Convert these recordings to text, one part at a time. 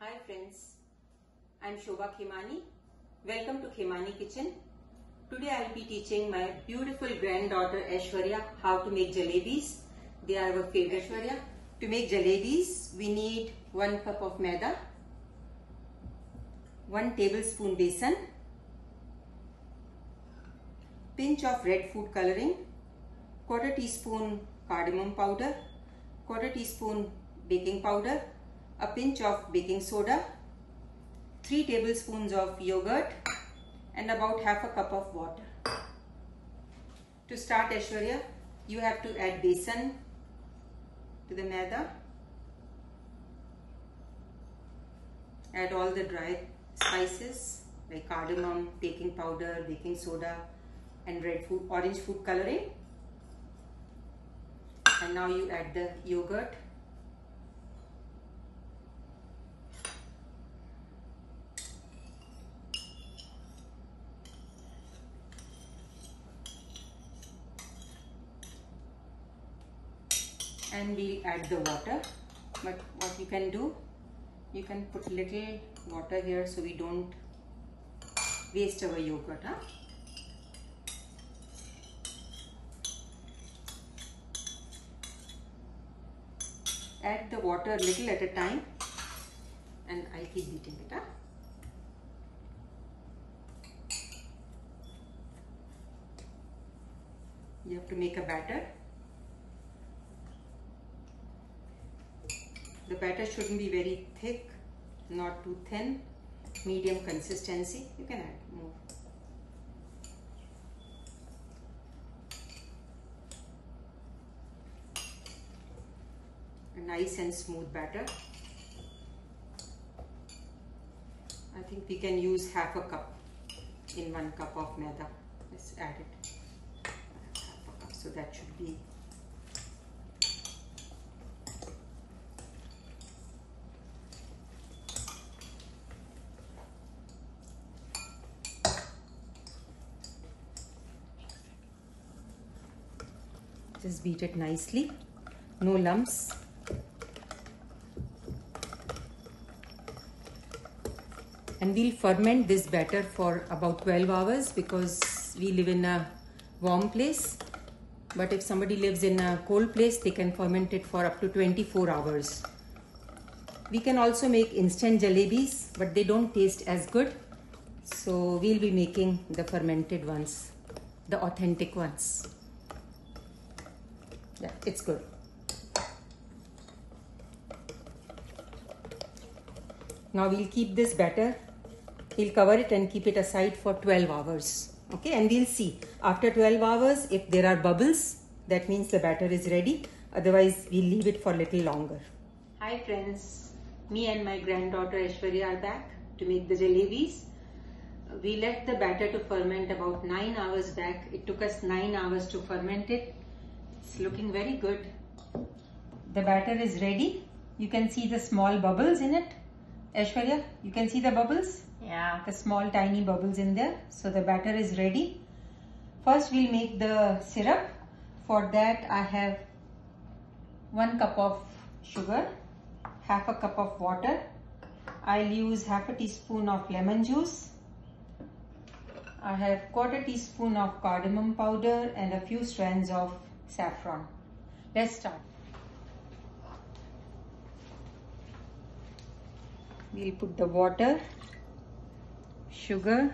Hi friends, I am Shobha Khemani. Welcome to Khemani Kitchen. Today I will be teaching my beautiful granddaughter Aishwarya how to make jalebis. They are our favorite. Aishwarya, to make jalebis we need 1 cup of maida, 1 tablespoon besan, pinch of red food coloring, quarter teaspoon cardamom powder, quarter teaspoon baking powder, a pinch of baking soda, 3 tablespoons of yogurt and about half a cup of water. To start, Aishwarya, you have to add besan to the maida. Add all the dry spices like cardamom, baking powder, baking soda and orange food coloring. And now you add the yogurt. And we'll add the water, but what you can do, you can put little water here so we don't waste our yogurt. Add the water little at a time and I'll keep beating it. You have to make a batter. The batter shouldn't be very thick, not too thin, medium consistency. You can add more. A nice and smooth batter. I think we can use half a cup in 1 cup of maida. Let's add it. Half a cup, so that should be . Just beat it nicely, no lumps. And we'll ferment this batter for about 12 hours because we live in a warm place. But if somebody lives in a cold place, they can ferment it for up to 24 hours. We can also make instant jalebis, but they don't taste as good. So we'll be making the fermented ones, the authentic ones. Yeah, it's good. Now we'll keep this batter. We'll cover it and keep it aside for 12 hours. Okay, and we'll see after 12 hours if there are bubbles, that means the batter is ready. Otherwise, we'll leave it for a little longer. Hi friends, me and my granddaughter Aishwarya are back to make the jalebis. We left the batter to ferment about 9 hours back. It took us 9 hours to ferment it. It's looking very good. The batter is ready. You can see the small bubbles in it. Aishwarya, you can see the bubbles? Yeah. The small tiny bubbles in there. So the batter is ready. First we'll make the syrup. For that I have 1 cup of sugar, half a cup of water. I'll use half a teaspoon of lemon juice. I have quarter teaspoon of cardamom powder and a few strands of saffron. Let's start. We'll put the water, sugar,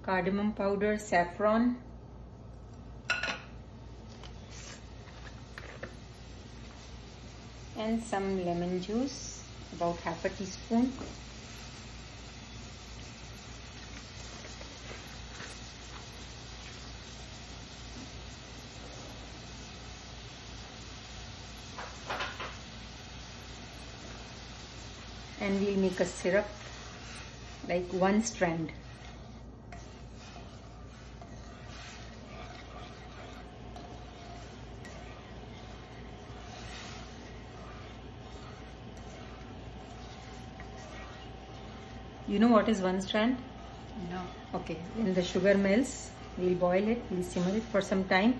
cardamom powder, saffron, and some lemon juice, about half a teaspoon. And we'll make a syrup like 1 strand. You know what is one strand? No. Okay, when the sugar melts, we'll boil it, we'll simmer it for some time,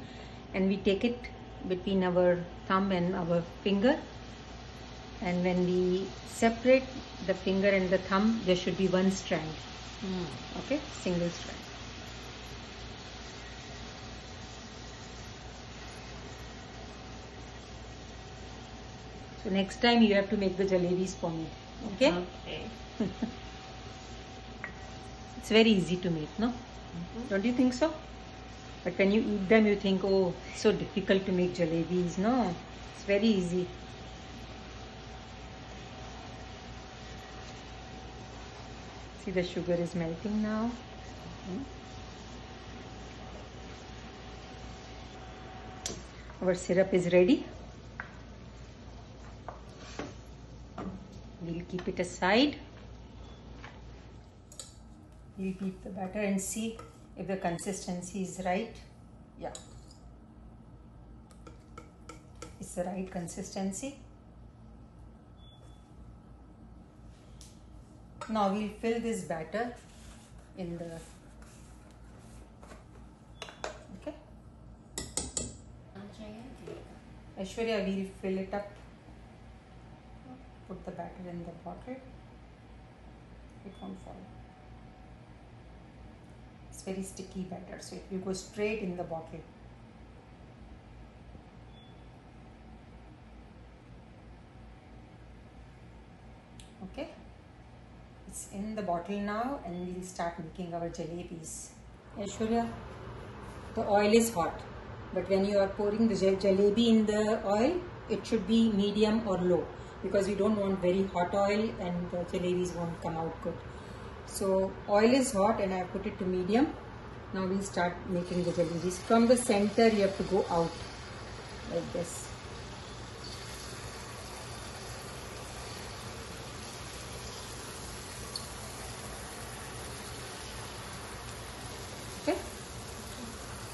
and we take it between our thumb and our finger, and when we separate the finger and the thumb, there should be one strand. Okay, single strand. So next time you have to make the jalebis for me. Okay? Okay. It's very easy to make, no? Don't you think so? But when you eat them, you think, oh, it's so difficult to make jalebis. No, it's very easy. See, the sugar is melting now. Our syrup is ready. We'll keep it aside. We'll beat the batter and see if the consistency is right. Yeah, it's the right consistency. Now we'll fill this batter in the, okay, Aishwarya, we'll fill it up. Put the batter in the bottle. It won't fall. It's very sticky batter, so it will go straight in the bottle. Okay, it's in the bottle now, and we'll start making our jalebis. Aishwarya, the oil is hot, but when you are pouring the jalebi in the oil, it should be medium or low, because we don't want very hot oil and the jalebis won't come out good. So oil is hot and I have put it to medium. Now we'll start making the jalebis. From the center you have to go out like this. Okay?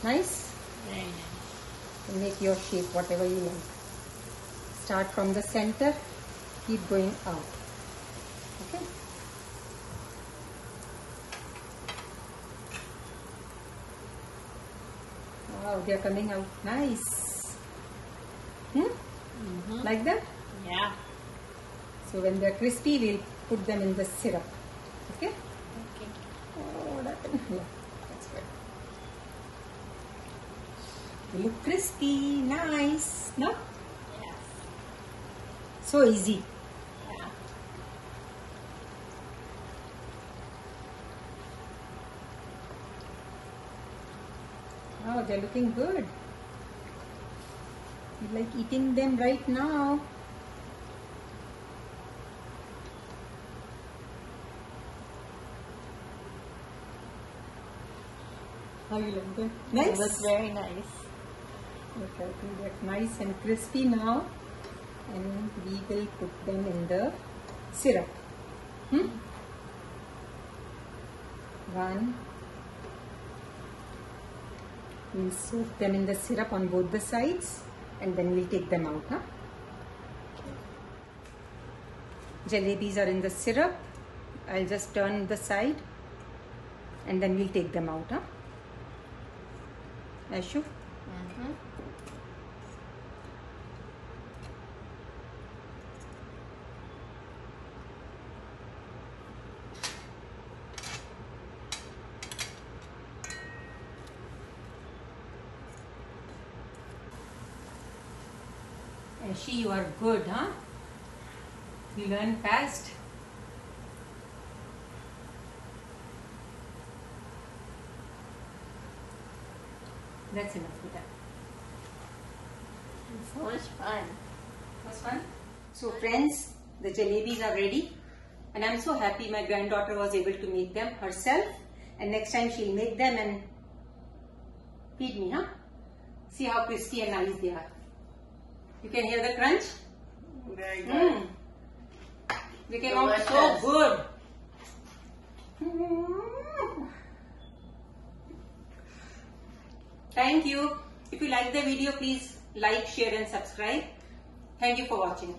Nice? Very nice. And make your shape whatever you like. Start from the center, keep going out. Okay? Wow, they are coming out nice. Like that? Yeah. So when they are crispy, we'll put them in the syrup. Okay? Okay. Oh, what happened? Yeah, that's good. They look crispy, nice. No? Yes. So easy. Yeah. Oh, they're looking good. You like eating them right now. How you like them? Nice? It looks very nice. Okay, I think they're nice and crispy now. And we will put them in the syrup. One. We'll soak them in the syrup on both the sides, and then we'll take them out. Huh? Jalebis are in the syrup. I'll just turn the side, and then we'll take them out. Huh? Aishu? Aishi, you are good, huh? You learn fast. That's enough for that. So much fun. Was fun? So friends, the jalebis are ready, and I'm so happy my granddaughter was able to make them herself, and next time she'll make them and feed me, huh? See how crispy and nice they are. You can hear the crunch? Very good. They came out so good. Thank you. If you like the video, please like, share and subscribe. Thank you for watching.